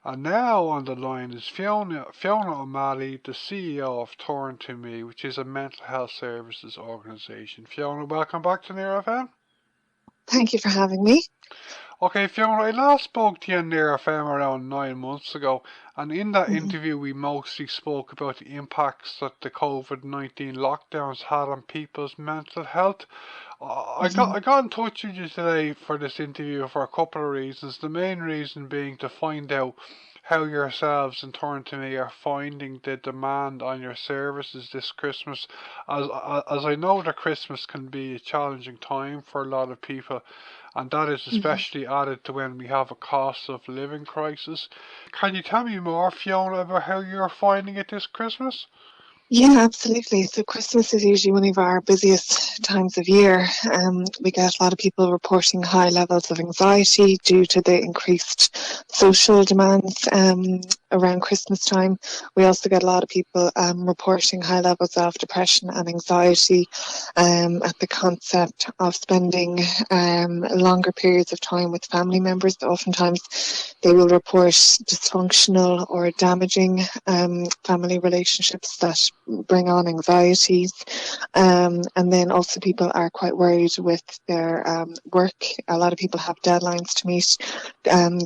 And now on the line is Fiona O'Malley, the CEO of Turn2Me, which is a mental health services organisation. Fiona, welcome back to Near FM. Thank you for having me. Okay, Fiona, I last spoke to you on Near FM around 9 months ago, and in that interview we mostly spoke about the impacts that the COVID-19 lockdowns had on people's mental health. I got in touch with you today for this interview for a couple of reasons. The main reason being to find out how yourselves and Turn2Me are finding the demand on your services this Christmas, as I know that Christmas can be a challenging time for a lot of people, and that is especially added to when we have a cost of living crisis. Can you tell me more, Fiona, about how you're finding it this Christmas? Yeah, absolutely. So Christmas is usually one of our busiest times of year. We get a lot of people reporting high levels of anxiety due to the increased social demands around Christmas time. We also get a lot of people reporting high levels of depression and anxiety at the concept of spending longer periods of time with family members. Oftentimes they will report dysfunctional or damaging family relationships that bring on anxieties, and then also people are quite worried with their work. A lot of people have deadlines to meet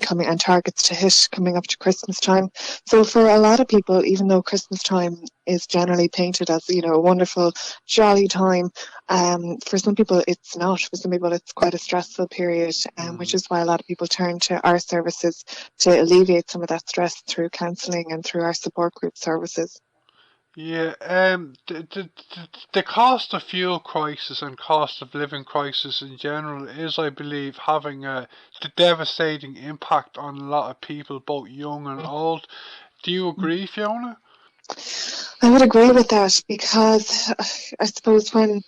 coming and targets to hit coming up to Christmas time. So for a lot of people, even though Christmas time is generally painted as, you know, a wonderful jolly time, for some people it's not. For some people it's quite a stressful period, which is why a lot of people turn to our services to alleviate some of that stress through counselling and through our support group services. Yeah, the cost of fuel crisis and cost of living crisis in general is, I believe, having a devastating impact on a lot of people, both young and old. Do you agree, Fiona? I would agree with that, because I suppose when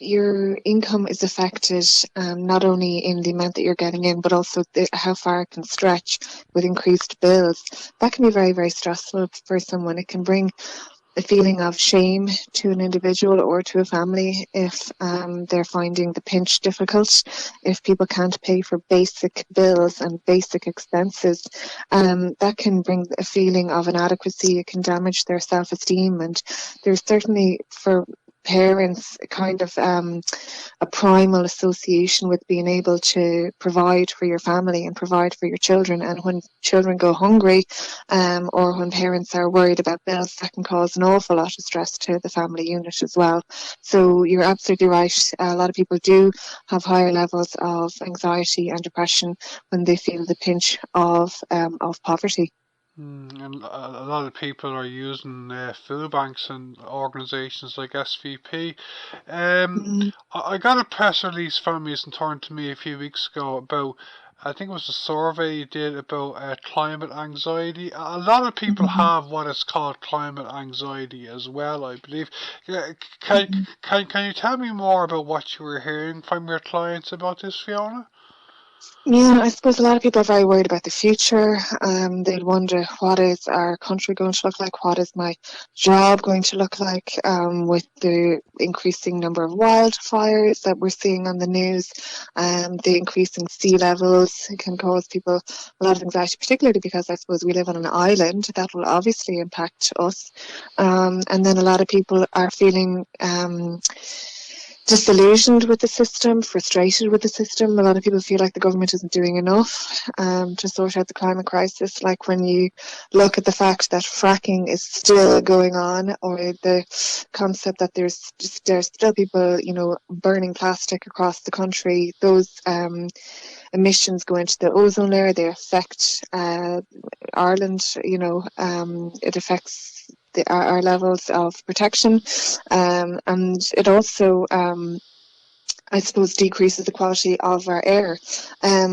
your income is affected, not only in the amount that you're getting in, but also how far it can stretch with increased bills. That can be very, very stressful for someone. It can bring a feeling of shame to an individual or to a family if they're finding the pinch difficult, if people can't pay for basic bills and basic expenses. That can bring a feeling of inadequacy. It can damage their self-esteem, and there's certainly, for parents, kind of a primal association with being able to provide for your family and provide for your children. And when children go hungry, or when parents are worried about bills, that can cause an awful lot of stress to the family unit as well. So you're absolutely right. A lot of people do have higher levels of anxiety and depression when they feel the pinch of poverty. And a lot of people are using food banks and organisations like SVP. I got a press release from you and Turn2Me a few weeks ago about, I think it was a survey you did about climate anxiety. A lot of people have what is called climate anxiety as well, I believe. Can you tell me more about what you were hearing from your clients about this, Fiona? Yeah, I suppose a lot of people are very worried about the future. They'd wonder, what is our country going to look like? What is my job going to look like with the increasing number of wildfires that we're seeing on the news? The increasing sea levels can cause people a lot of anxiety, particularly because I suppose we live on an island. That will obviously impact us. And then a lot of people are feeling disillusioned with the system, frustrated with the system. A lot of people feel like the government isn't doing enough to sort out the climate crisis. Like when you look at the fact that fracking is still going on, or the concept that there's still people, you know, burning plastic across the country. Those emissions go into the ozone layer. They affect Ireland. You know, it affects our levels of protection, and it also, I suppose, decreases the quality of our air.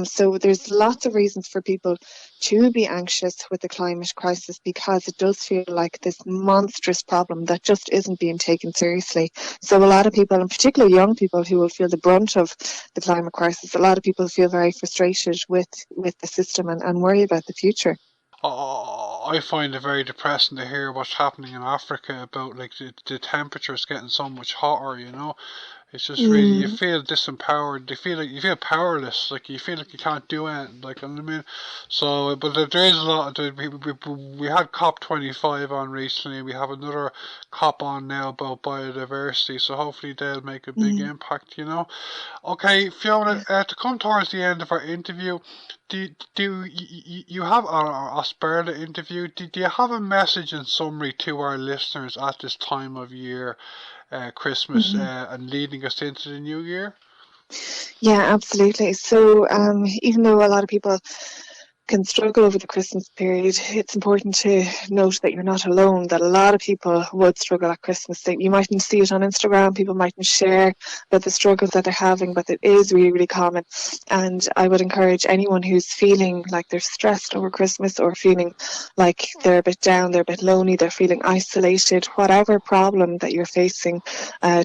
So there's lots of reasons for people to be anxious with the climate crisis, because it does feel like this monstrous problem that just isn't being taken seriously. So a lot of people, and particularly young people who will feel the brunt of the climate crisis, a lot of people feel very frustrated with the system and worry about the future. I find it very depressing to hear what's happening in Africa about, like, the temperatures getting so much hotter, you know. It's just really, you feel disempowered. You feel powerless. Like you feel like you can't do anything. Like, you know what I mean. So, but there is a lot. We had COP25 on recently. We have another COP on now about biodiversity. So hopefully they'll make a big impact. Okay, Fiona. To come towards the end of our interview, do you have our spare the interview? Do you have a message in summary to our listeners at this time of year? Christmas and leading us into the new year? Yeah, absolutely. So even though a lot of people can struggle over the Christmas period, it's important to note that you're not alone, that a lot of people would struggle at Christmas. You mightn't see it on Instagram, people mightn't share about the struggles that they're having, but it is really, really common. And I would encourage anyone who's feeling like they're stressed over Christmas or feeling like they're a bit down, they're a bit lonely, they're feeling isolated, whatever problem that you're facing,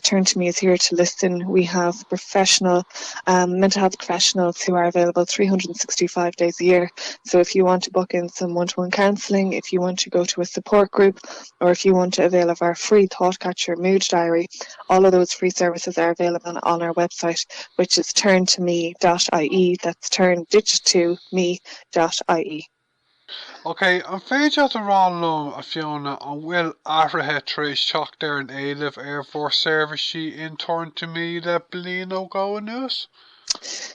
Turn to Me is here to listen. We have professional mental health professionals who are available 365 days a year. So if you want to book in some one-to-one counselling, if you want to go to a support group, or if you want to avail of our free Thought Catcher mood diary, all of those free services are available on our website, which is turn2me.ie. That's turn digit 2 me.ie. Okay, I'm féidir at a rálum a Fiona an bhfuil ahrathe tar éis teach there an Gaeilge Air Force Service in Turn to Me le bliain ó gabhadh nús?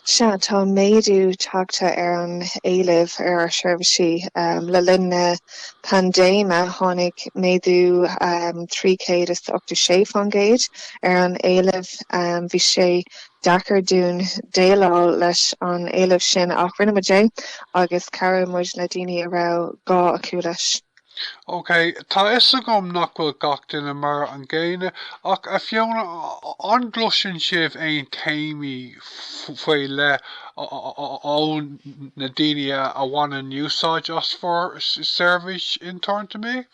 Se tá méadú teachta ar an Gaeilge ar ar seirbhísí le linn pandéime tháinig méadú 386 fan géid ar an Gaeilge bhí sé dachar dún déileáil leis an Gaeilge sin ach rinne muid agus cara muid le daoine a rá gá acu leis. Okay, tá is a gom nach bhfuil gach duine mar an ggéine ach a Fiona an gluiseann sibh aon taimí faoi le ón na daoine a bhaineann úsáid as for service in Turn to Me?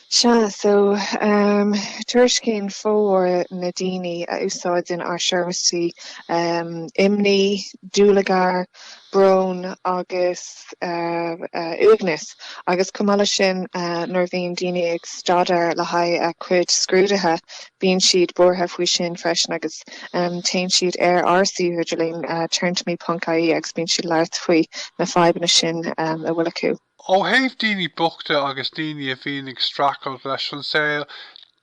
Se so tuairiscíonn fómhar na daoine a úsáideann ar seirbhísí imní, dúlagar, brón agus uagnas agus cumála sin nuair bhíonn daoine ag stadar le haghaidh a cuid scrúdathe bíonn siad bortha faoi sin freisin agus tain siad ar RC idirlín turn2me.ie agus bíonn siad leart faoi na fábanna sin a bhfuil acu. Ó thaobh daoine buachta agus daoine a bhíonn ag stracáil leis an saoil,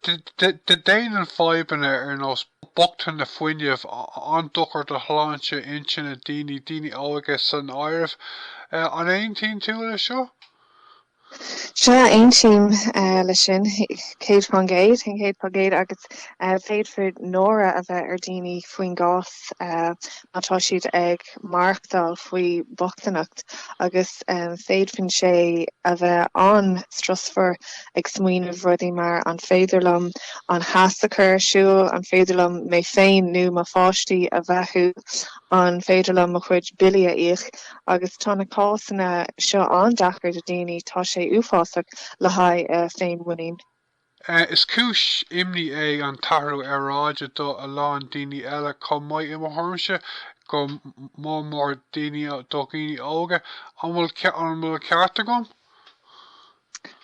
de déanaan fábanna ar nós buachta na fuinneamh an duchar do chláinte intin na daoine óige san áireamh an aontainn tú le seo? Se aontíim lei sin céad fan géad, an céad fan géad agus féadfar nóra a bheith ar daoine faoin gás mátá siad ag marchdal faoi bochtannacht agus féadfinn sé a bheith an strasfar ag smaoinemh rudaí mar an féidirlam an hasachar siúil, an féidirlam mé féin nó má fáistí a bheithú an féidirlam a chuid bilia ich agus tána cásanna seo an dachar de daoine tá sé uafásach le haghaidh féin bhuinín. Is cúis imní é an tarú ar ráide do a lán daoine eile chum maiid i mthirshe go mór daoine do daoine óga an bhfuil cearta gom?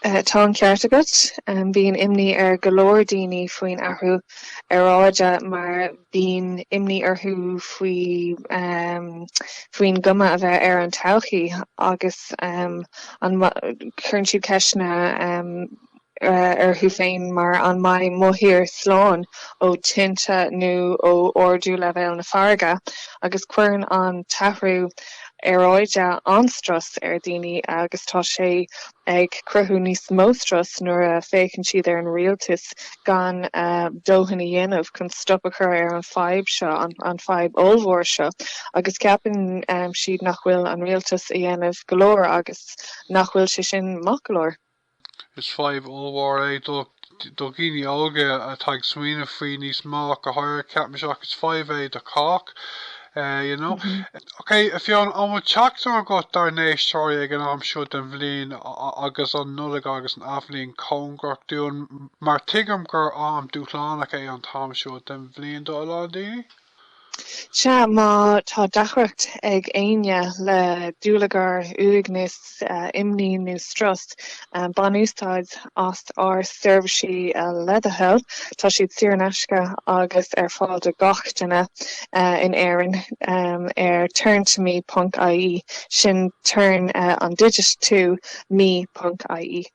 Tá an ceart agat bíonn imní ar golóir daoine faoin athru ar ráide mar bíonn imní arthú faoin guma a bheith ar an todhchaí agus an chuireann siad ceisna arthú féin mar an maith mothír sláán ó tinte nó ó ordú le bheith na farga agus cuireann an tathhrú aráide anstras ar daoine agus tá sé ag cruthú níos mó stras nuair a fécinn siad ar an rialtas gan dóthain a dhéanamh chun stoppa chur ar an fhadhb seo an fhadhb ollmhór seo agus ceapann siad nach bhfuil an rialtas a dhéanamh golóir agus nach bhfuil sé sin mac golóir. Is fadhb ollmhór é do daoine óga atá ag smaoineamh faoi níos má go háir ceapann seach is fadhb é do cách. Okay, if you're on chapter got dar story again, I'm sure the Vleen agus on Nollaig agus an Avlin Congrach doing Martigam gur am Dutlanach on Tom sure the Vleen do Aladi. Se má tá dachracht ag aine le dúlagar uignis imní nó strast banústáid as ar servicí leatherhealth tá siad siarnasca agus ar fáil de gachtainna in éireann ar Turn2Me.ie sin turn an digit 2 me.ie.